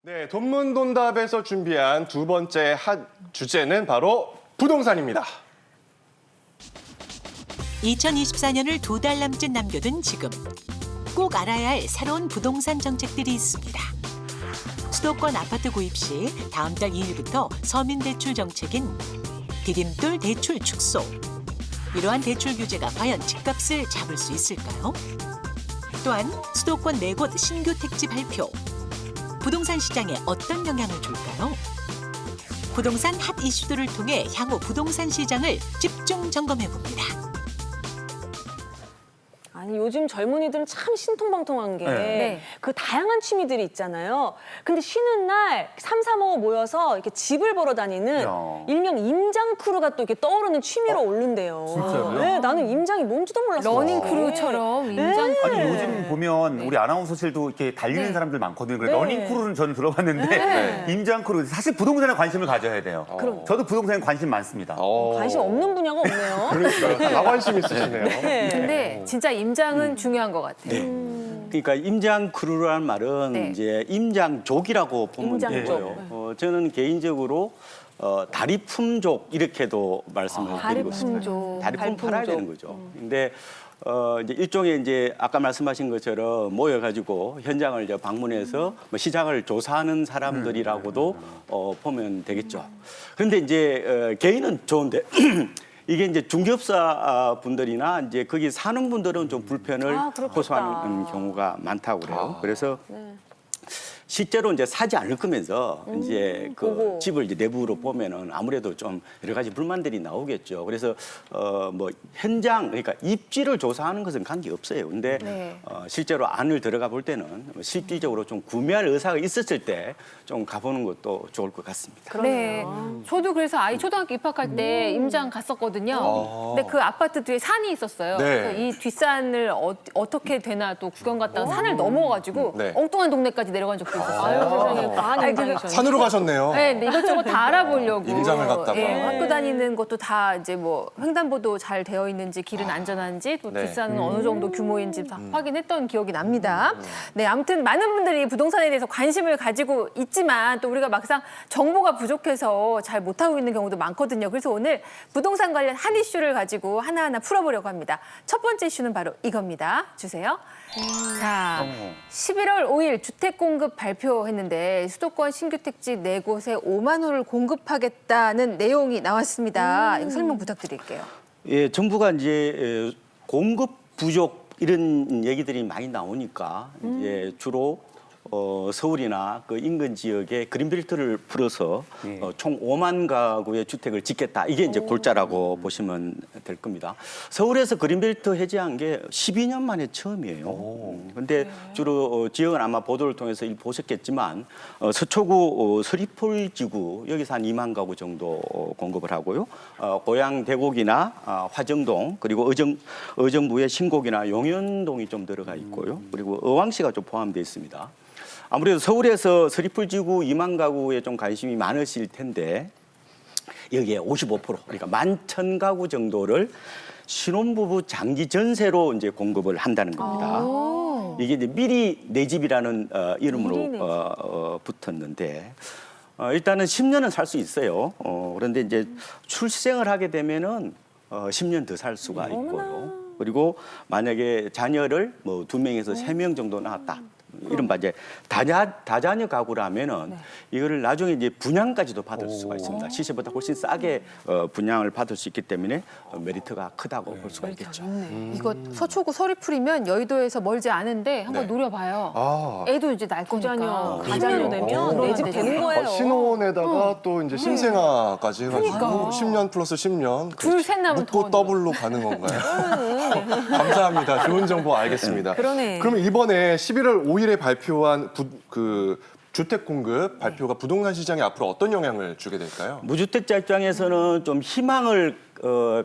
네, 돈문돈답에서 준비한 두 번째 주제는 바로 부동산입니다. 2024년을 2달 남짓 남겨둔 지금 꼭 알아야 할 새로운 부동산 정책들이 있습니다. 수도권 아파트 구입 시 다음 달 2일부터 서민대출 정책인 디딤돌 대출 축소. 이러한 대출 규제가 과연 집값을 잡을 수 있을까요? 또한 수도권 4곳 신규 택지 발표. 부동산 시장에 어떤 영향을 줄까요? 부동산 핫 이슈들을 통해 향후 부동산 시장을 집중 점검해봅니다. 아니 요즘 젊은이들은 참 신통방통한 게 네. 그 다양한 취미들이 있잖아요. 근데 쉬는 날 3, 4모 모여서 이렇게 집을 보러 다니는 야. 일명 임장 크루가 또 이렇게 떠오르는 취미로 오른대요. 진짜요? 네, 나는 임장이 뭔지도 몰랐어요. 러닝 크루처럼 인장 아니 요즘 보면 우리 아나운서실도 이렇게 달리는 네. 사람들 많거든요. 그래서 네. 러닝 크루는 저는 들어봤는데 임장 크루 사실 부동산에 관심을 가져야 돼요. 그럼. 저도 부동산에 관심 많습니다. 관심 없는 분야가 없네요. 그러니까요. 다 관심 있으시네요. 근데 진짜 임장은 중요한 것 같아요. 그러니까 임장 크루라는 말은 네. 이제 임장족이라고 보면 임장족. 되고요. 저는 개인적으로 다리품족 이렇게도 말씀을 드리고 싶어요. 다리품족. 다리품 팔아야 발품족. 되는 거죠. 근데 이제 일종의 이제 아까 말씀하신 것처럼 모여가지고 현장을 이제 방문해서 뭐 시장을 조사하는 사람들이라고도 보면 되겠죠. 그런데 이제 개인은 좋은데 이게 이제 중개업사 분들이나 이제 거기 사는 분들은 좀 불편을 그렇겠다. 호소하는 경우가 많다고 그래요. 그래서 실제로 이제 사지 않을 거면서 이제 그 보고. 집을 이제 내부로 보면은 아무래도 좀 여러 가지 불만들이 나오겠죠. 그래서 뭐 현장 그러니까 입지를 조사하는 것은 관계 없어요. 근데 네. 실제로 안을 들어가 볼 때는 실질적으로 좀 구매할 의사가 있었을 때 좀 가보는 것도 좋을 것 같습니다. 네. 저도 그래서 아이 초등학교 입학할 때 임장 갔었거든요. 근데 그 아파트 뒤에 산이 있었어요. 네. 그래서 이 뒷산을 어떻게 되나 또 구경 갔다가 산을 넘어가지고 네. 엉뚱한 동네까지 내려간 적도 있었어요. 아유, 세상에 과한 아니, 임장이셨네. 산으로 가셨네요. 네, 근데 이것저것 다 알아보려고. 임장을 갔다가. 예, 학교 다니는 것도 다 이제 뭐 횡단보도 잘 되어 있는지 길은 안전한지 또 네. 뒷산은 어느 정도 규모인지 다 확인했던 기억이 납니다. 네, 아무튼 많은 분들이 부동산에 대해서 관심을 가지고 있지만 또 우리가 막상 정보가 부족해서 잘 못하고 있는 경우도 많거든요. 그래서 오늘 부동산 관련 한 이슈를 가지고 하나하나 풀어보려고 합니다. 첫 번째 이슈는 바로 이겁니다. 주세요. 자, 11월 5일 주택 공급 발표했는데 수도권 신규 택지 4곳에 5만 호를 공급하겠다는 내용이 나왔습니다. 이거 설명 부탁드릴게요. 예, 정부가 이제 공급 부족 이런 얘기들이 많이 나오니까 이제 주로 서울이나 그 인근 지역에 그린벨트를 풀어서 총 5만 가구의 주택을 짓겠다. 이게 이제 골자라고 보시면 될 겁니다. 서울에서 그린벨트 해제한 게 12년 만에 처음이에요. 그런데 주로 지역은 아마 보도를 통해서 보셨겠지만 서초구 서리폴지구 여기서 한 2만 가구 정도 공급을 하고요. 고양 대곡이나 화정동 그리고 의정부의 신곡이나 용현동이 좀 들어가 있고요. 그리고 의왕시가 좀 포함되어 있습니다. 아무래도 서울에서 서리풀지구 2만 가구에 좀 관심이 많으실 텐데 여기에 55% 그러니까 11,000가구 정도를 신혼부부 장기 전세로 이제 공급을 한다는 겁니다. 이게 이제 미리 내 집이라는 이름으로 붙었는데 일단은 10년은 살 수 있어요. 그런데 이제 출생을 하게 되면은 10년 더 살 수가 있고요. 그리고 만약에 자녀를 뭐 2명에서 3명 정도 낳았다. 이른바 이제 다자녀 가구라면은 이거를 나중에 이제 분양까지도 받을 수가 있습니다. 시세보다 훨씬 싸게 분양을 받을 수 있기 때문에 메리트가 크다고 볼 수가 있겠죠. 이거 서초구 서리풀이면 여의도에서 멀지 않은데 한번 네. 노려봐요. 애도 이제 낳을 거니까. 가자녀 되면 내 집 되는 거예요. 신혼에다가 또 이제 신생아까지 해가지고 10년 플러스 10년. 둘, 셋 나면 더 묻고 더블로 가는 건가요? 감사합니다. 좋은 정보 알겠습니다. 그러네. 그러면 이번에 11월 5일에 발표한 그 주택 공급 발표가 부동산 시장에 앞으로 어떤 영향을 주게 될까요? 무주택자 입장에서는 좀 희망을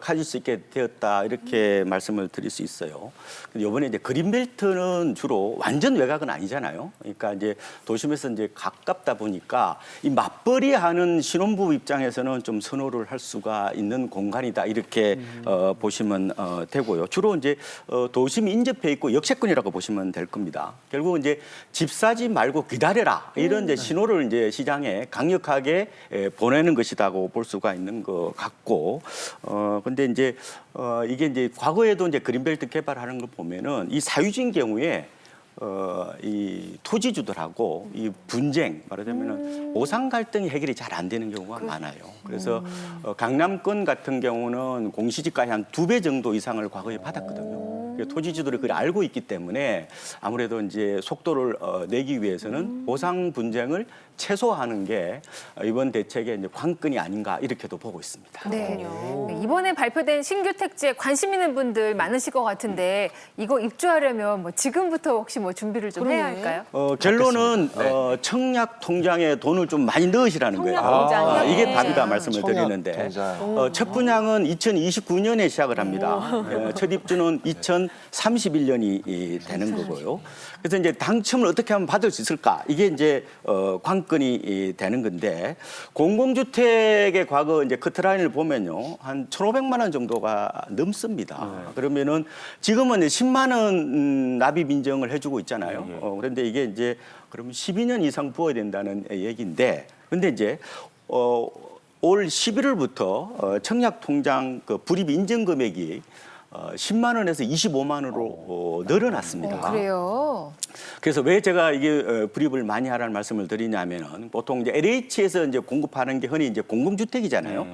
가질 수 있게 되었다 이렇게 말씀을 드릴 수 있어요. 근데 이번에 이제 그린벨트는 주로 완전 외곽은 아니잖아요. 그러니까 이제 도심에서 이제 가깝다 보니까 이 맞벌이하는 신혼부부 입장에서는 좀 선호를 할 수가 있는 공간이다 이렇게 보시면 되고요. 주로 이제 도심이 인접해 있고 역세권이라고 보시면 될 겁니다. 결국 이제 집 사지 말고 기다려라 이런 이제 신호를 이제 시장에 강력하게 보내는 것이라고 볼 수가 있는 것 같고, 근데 이제 이게 이제 과거에도 이제 그린벨트 개발하는 걸 보면은 이 사유지인 경우에 이 토지주들하고 이 분쟁, 말하자면은 보상 갈등이 해결이 잘 안 되는 경우가 많아요. 그래서 강남권 같은 경우는 공시지가의 한 2배 정도 이상을 과거에 받았거든요. 토지주들이 그걸 알고 있기 때문에 아무래도 이제 속도를 내기 위해서는 보상 분쟁을 최소화하는 게 이번 대책의 이제 관건이 아닌가 이렇게도 보고 있습니다. 네. 이번에 발표된 신규 택지에 관심 있는 분들 많으실 것 같은데 이거 입주하려면 뭐 지금부터 혹시 뭐 준비를 좀 해야 할까요? 결론은 청약 통장에 돈을 좀 많이 넣으시라는 거예요. 통장에. 이게 답이다 말씀을 청약 드리는데 통장. 첫 분양은 2029년에 시작을 합니다. 첫 입주는 2031년이 되는 거고요. 그래서 이제 당첨을 어떻게 하면 받을 수 있을까? 이게 이제 관건이 되는 건데, 공공주택의 과거 이제 커트라인을 보면요, 한 1,500만 원 정도가 넘습니다. 그러면은 지금은 10만 원 납입 인정을 해주고 있잖아요. 그런데 이게 이제 그러면 12년 이상 부어야 된다는 얘기인데, 근데 이제 올 11월부터 청약통장 그 불입 인정 금액이 10만 원에서 25만 원으로 늘어났습니다. 그래요. 그래서 왜 제가 이게 불입을 많이 하라는 말씀을 드리냐면은 보통 이제 LH에서 이제 공급하는 게 흔히 이제 공공주택이잖아요.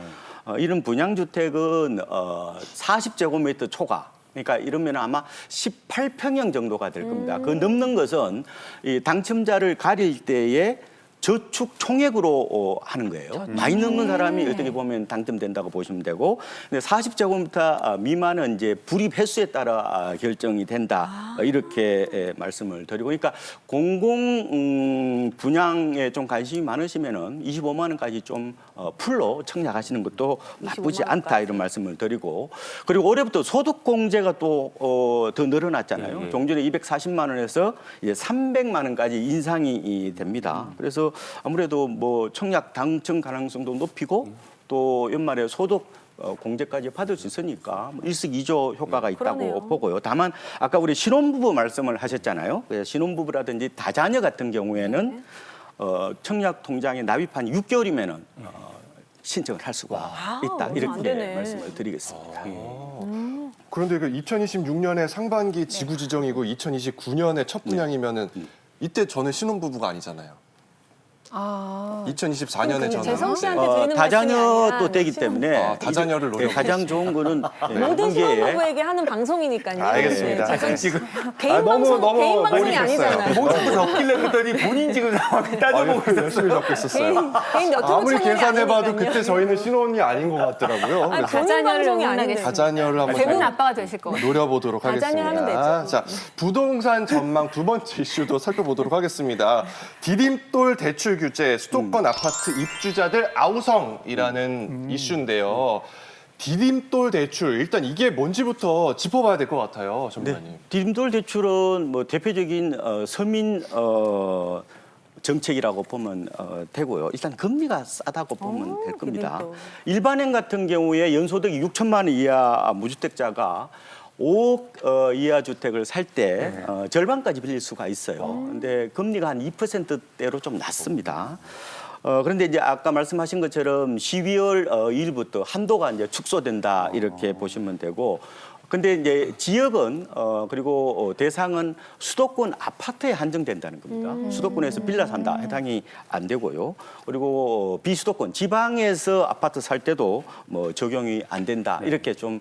이런 분양주택은 40제곱미터 초과. 그러니까 이러면 아마 18평형 정도가 될 겁니다. 그 넘는 것은 이 당첨자를 가릴 때에 저축 총액으로 하는 거예요. 많이 넘는 사람이 어떻게 보면 당첨된다고 보시면 되고, 근데 40제곱미터 미만은 이제 불입 횟수에 따라 결정이 된다. 이렇게 말씀을 드리고, 그러니까 공공 분양에 좀 관심이 많으시면은 25만 원까지 좀 풀로 청약하시는 것도 나쁘지 않다 이런 말씀을 드리고, 그리고 올해부터 소득공제가 또 더 늘어났잖아요. 종전에 240만 원에서 이제 300만 원까지 인상이 됩니다. 그래서 아무래도 뭐 청약 당첨 가능성도 높이고 또 연말에 소득 공제까지 받을 수 있으니까 일석이조 효과가 있다고 그러네요. 보고요. 다만 아까 우리 신혼부부 말씀을 하셨잖아요. 신혼부부라든지 다자녀 같은 경우에는 청약 통장에 납입한 6개월이면은 신청을 할 수가 있다. 얼마 안 이렇게 되네. 말씀을 드리겠습니다. 그런데 그 2026년에 상반기 지구 지정이고 2029년에 첫 분양이면은 이때 저는 신혼부부가 아니잖아요. 2024년에 저는 재성 씨한테 드리는 다자녀 말씀이 아니라 또 되기 때문에 다자녀를 이제 가장 좋은 거는 모든 한계에 신혼부부에게 하는 방송이니까요. 알겠습니다. 재성 씨 지금 개인 방송이 몰입했어요. 아니잖아요. 뭐부터 적길래 그랬더니 본인 지금 정확히 따져보고 있었어요. 열심히 적고 있었어요. 개인 너튜브 아무리 채널이 계산해봐도 아니니까요. 그때 저희는 신혼이 아닌 것 같더라고요. 그래서 본인 방송이 아닌데. 다자녀를 한번 재밌는 저희가 아빠가 되실 것 같아요. 노려보도록 다자녀 하면 하겠습니다. 되죠. 자, 부동산 전망 두 번째 이슈도 살펴보도록 하겠습니다. 디딤돌 대출 규제, 수도권 아파트 입주자들 아우성이라는 이슈인데요. 디딤돌 대출, 일단 이게 뭔지부터 짚어봐야 될 것 같아요, 전문가님. 디딤돌 대출은 뭐 대표적인 서민 정책이라고 보면 되고요. 일단 금리가 싸다고 보면 될 겁니다. 디딤돌. 일반행 같은 경우에 연소득이 6천만 원 이하 무주택자가 5억 이하 주택을 살 때 절반까지 빌릴 수가 있어요. 근데 금리가 한 2%대로 좀 낮습니다. 그런데 이제 아까 말씀하신 것처럼 12월 2일부터 한도가 이제 축소된다 이렇게 보시면 되고, 근데 이제 지역은 그리고 대상은 수도권 아파트에 한정된다는 겁니다. 수도권에서 빌라 산다 해당이 안 되고요. 그리고 비수도권 지방에서 아파트 살 때도 뭐 적용이 안 된다 이렇게 좀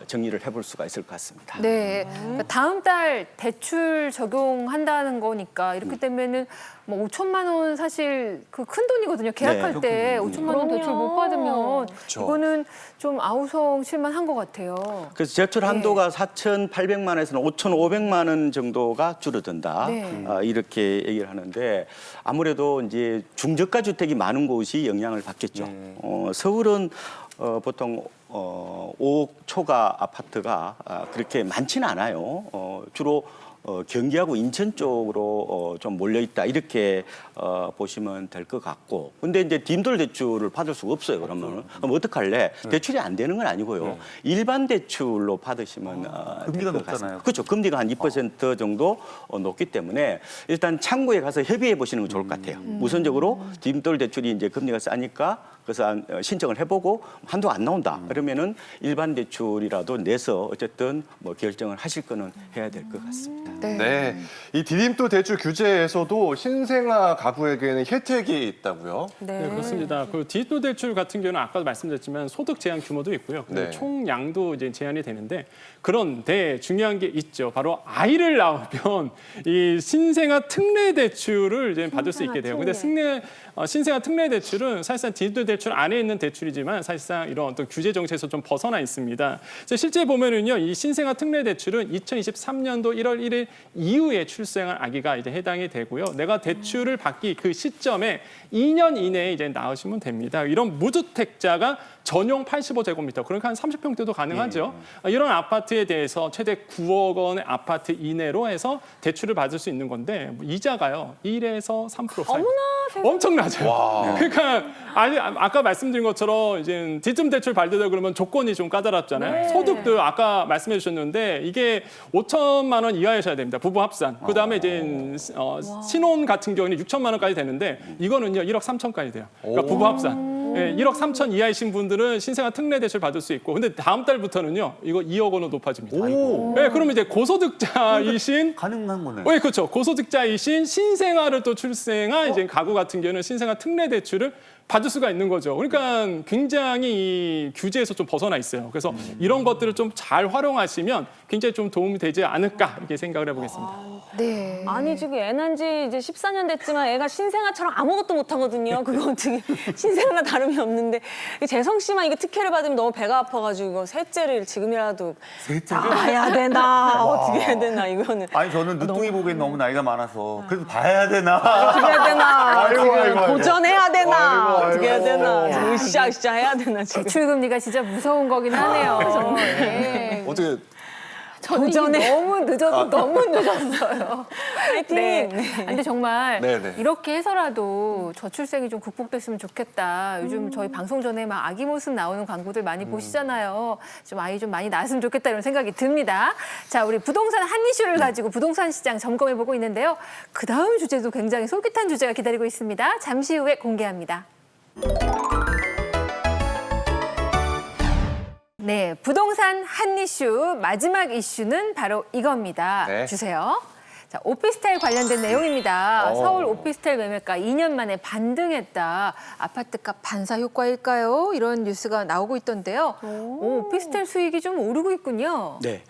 정리를 해볼 수가 있을 것 같습니다. 네. 그러니까 다음 달 대출 적용한다는 거니까 이렇게 되면은 뭐 5천만 원 사실 그 큰 돈이거든요. 계약할 네. 때 5천만 원 대출 못 받으면 그쵸. 이거는 좀 아우성 실만한 것 같아요. 그래서 제출 한도가 4,800만 원에서는 5,500만 원 정도가 줄어든다. 네. 이렇게 얘기를 하는데 아무래도 이제 중저가 주택이 많은 곳이 영향을 받겠죠. 서울은 보통 5억 초과 아파트가 그렇게 많지는 않아요. 주로 경기하고 인천 쪽으로 좀 몰려 있다 이렇게 보시면 될 것 같고, 근데 이제 딤돌 대출을 받을 수가 없어요. 그럼 어떡할래? 대출이 안 되는 건 아니고요. 일반 대출로 받으시면 금리가 될것 같습니다. 높잖아요. 그렇죠. 금리가 한 2% 정도 높기 때문에 일단 창구에 가서 협의해 보시는 건 좋을 것 같아요. 우선적으로 딤돌 대출이 이제 금리가 싸니까 그래서 신청을 해보고 한도 안 나온다. 그러면은 일반 대출이라도 내서 어쨌든 뭐 결정을 하실 거는 해야 될 것 같습니다. 네. 이 디딤돌 대출 규제에서도 신생아 가구에게는 혜택이 있다고요? 네, 그렇습니다. 그 디딤돌 대출 같은 경우는 아까도 말씀드렸지만 소득 제한 규모도 있고요. 그리고 네. 총량도 이제 제한이 되는데, 그런데 중요한 게 있죠. 바로 아이를 낳으면 이 신생아 특례 대출을 이제 받을 수 있게 돼요. 근데 신생아 특례 대출은 사실상 디딤돌 대출 안에 있는 대출이지만 사실상 이런 어떤 규제 정책에서 좀 벗어나 있습니다. 실제 보면은요, 이 신생아 특례 대출은 2023년도 1월 1일 이후에 출생한 아기가 이제 해당이 되고요. 내가 대출을 받기 그 시점에 2년 이내에 이제 낳으시면 됩니다. 이런 무주택자가 전용 85제곱미터, 그러니까 한 30평대도 가능하죠. 이런 아파트에 대해서 최대 9억 원의 아파트 이내로 해서 대출을 받을 수 있는 건데, 이자가요 1에서 3% 사이. 엄청나죠. 그러니까 아까 말씀드린 것처럼 이제 디딤 대출 발대되고 그러면 조건이 좀 까다롭잖아요. 소득도 아까 말씀해 주셨는데 이게 5천만 원 이하이셔야 됩니다. 부부 합산. 그다음에 이제 신혼 같은 경우는 6천만 원까지 되는데 이거는요 1억 3천까지 돼요. 그러니까 부부 합산. 예, 1억 3천 이하이신 분들은 신생아 특례 대출 받을 수 있고, 근데 다음 달부터는요 이거 2억 원으로 높아집니다. 네, 그러면 이제 고소득자이신 가능한 거네. 네, 그렇죠. 고소득자이신 신생아를 또 출생한 이제 가구 같은 경우는 신생아 특례 대출을 받을 수가 있는 거죠. 그러니까 굉장히 이 규제에서 좀 벗어나 있어요. 그래서 이런 것들을 좀 잘 활용하시면 굉장히 좀 도움이 되지 않을까 이렇게 생각을 해보겠습니다. 네. 아니 지금 애 난 지 이제 14년 됐지만 애가 신생아처럼 아무것도 못 하거든요. 그거 어떻게 신생아나 다름이 없는데 재성 씨만 이거 특혜를 받으면 너무 배가 아파가지고 이거 셋째를 지금이라도 봐야 되나 어떻게 해야 되나 이거는 아니 저는 늦둥이 보기엔 너무 나이가 많아서 그래도 봐야 되나. 어떻게 해야 되나 아이고, 지금 아이고, 아이고. 도전해야 되나 아이고, 어떻게 해야 아이고. 되나 지금 으쌰으쌰 해야 되나 지금 대출금리가 진짜 무서운 거긴 하네요. 네. 어떻게 저는 이게 너무 늦어서 너무 늦었어요. 파이팅. 네. 근데 정말 네네. 이렇게 해서라도 저출생이 좀 극복됐으면 좋겠다. 요즘 저희 방송 전에 막 아기 모습 나오는 광고들 많이 보시잖아요. 좀 아이 좀 많이 낳았으면 좋겠다 이런 생각이 듭니다. 자, 우리 부동산 한 이슈를 가지고 부동산 시장 점검해 보고 있는데요. 그 다음 주제도 굉장히 솔깃한 주제가 기다리고 있습니다. 잠시 후에 공개합니다. 네, 부동산 한 이슈 마지막 이슈는 바로 이겁니다. 네. 주세요. 자, 오피스텔 관련된 내용입니다. 서울 오피스텔 매매가 2년 만에 반등했다. 아파트값 반사 효과일까요? 이런 뉴스가 나오고 있던데요. 오피스텔 수익이 좀 오르고 있군요. 네.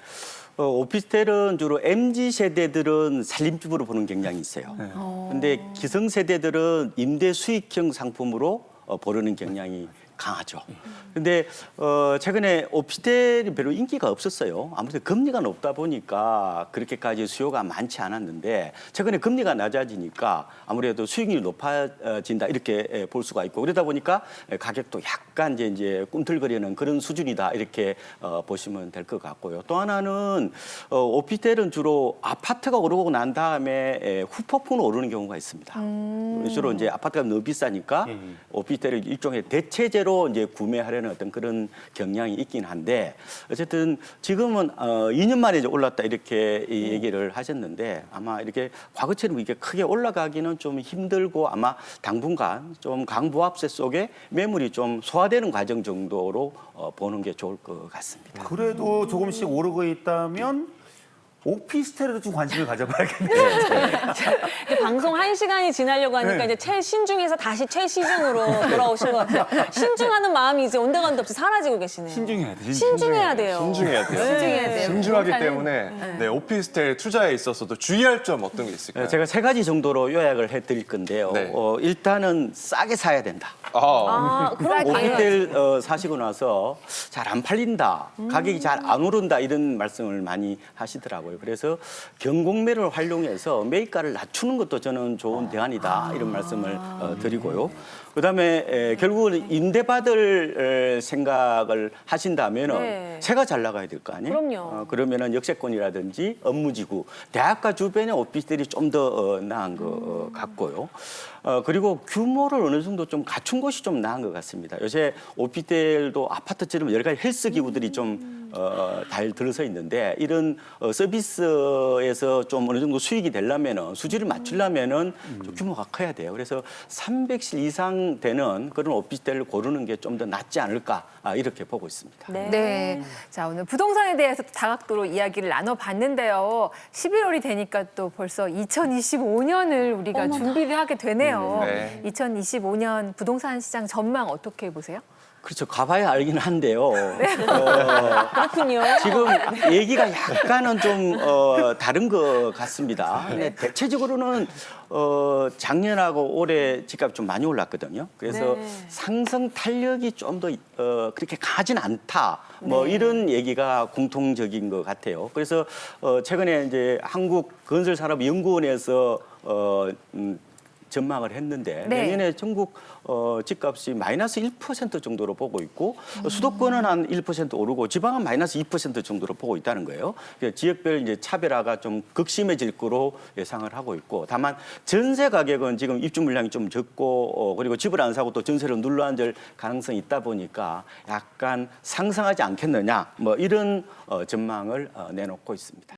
오피스텔은 주로 MZ 세대들은 살림집으로 보는 경향이 있어요. 근데 기성 세대들은 임대 수익형 상품으로 보려는 경향이 강하죠. 근데 최근에 오피스텔이 별로 인기가 없었어요. 아무래도 금리가 높다 보니까 그렇게까지 수요가 많지 않았는데 최근에 금리가 낮아지니까 아무래도 수익률이 높아진다 이렇게 볼 수가 있고, 그러다 보니까 가격도 약간 이제 꿈틀거리는 그런 수준이다 이렇게 보시면 될 것 같고요. 또 하나는 오피스텔은 주로 아파트가 오르고 난 다음에 후폭풍으로 오르는 경우가 있습니다. 주로 이제 아파트가 너무 비싸니까 오피스텔을 일종의 대체제로 이제 구매하려는 어떤 그런 경향이 있긴 한데, 어쨌든 지금은 2년 만에 이제 올랐다 이렇게 얘기를 하셨는데, 아마 이렇게 과거처럼 이렇게 크게 올라가기는 좀 힘들고 아마 당분간 좀 강보합세 속에 매물이 좀 소화되는 과정 정도로 보는 게 좋을 것 같습니다. 그래도 조금씩 오르고 있다면 오피스텔에도 좀 관심을 가져봐야겠네요. 이제 방송 1시간이 지나려고 하니까 네. 이제 최신중에서 다시 최시중으로 돌아오신 것 같아요. 신중하는 마음이 이제 온데간데 없이 사라지고 계시네요. 신중해야 돼. 신중해야 돼요. 신중해야 돼요. 신중해야 돼요. 신중하기 부동산은- 때문에 네, 오피스텔 투자에 있어서도 주의할 점 어떤 게 있을까요? 제가 3가지 정도로 요약을 해드릴 건데요. 네. 일단은 싸게 사야 된다. 아, 그럼 오피스텔 사시고 나서 잘 안 팔린다, 가격이 잘 안 오른다 이런 말씀을 많이 하시더라고요. 있더라고요. 그래서 경공매를 활용해서 매입가를 낮추는 것도 저는 좋은 대안이다 이런 말씀을 드리고요. 그다음에 결국은 임대받을 생각을 하신다면은 네. 새가 잘 나가야 될 거 아니에요? 그럼요. 그러면은 역세권이라든지 업무지구, 대학가 주변의 오피스텔이 좀 더 나은 것 같고요. 그리고 규모를 어느 정도 좀 갖춘 것이 좀 나은 것 같습니다. 요새 오피스텔도 아파트처럼 여러 가지 헬스 기구들이 좀 잘 들어서 있는데 이런 서비스에서 좀 어느 정도 수익이 되려면은 수지를 맞추려면은 좀 규모가 커야 돼요. 그래서 300실 이상 되는 그런 오피스텔을 고르는 게 좀 더 낫지 않을까 이렇게 보고 있습니다. 네. 자, 오늘 부동산에 대해서 다각도로 이야기를 나눠봤는데요. 11월이 되니까 또 벌써 2025년을 우리가 준비를 하게 되네요. 네. 2025년 부동산 시장 전망 어떻게 보세요? 그렇죠. 가봐야 알긴 한데요. 그렇군요. 지금 얘기가 약간은 좀 다른 것 같습니다. 근데 대체적으로는 작년하고 올해 집값이 좀 많이 올랐거든요. 그래서 네. 상승 탄력이 좀 더 그렇게 강하진 않다. 뭐 이런 얘기가 공통적인 것 같아요. 그래서 최근에 이제 한국건설산업연구원에서 전망을 했는데 네. 내년에 전국 집값이 마이너스 1% 정도로 보고 있고 수도권은 한 1% 오르고 지방은 마이너스 2% 정도로 보고 있다는 거예요. 그래서 지역별 이제 차별화가 좀 극심해질 거로 예상을 하고 있고 다만 전세 가격은 지금 입주 물량이 좀 적고 그리고 집을 안 사고 또 전세를 눌러앉을 가능성이 있다 보니까 약간 상승하지 않겠느냐 뭐 이런 전망을 내놓고 있습니다.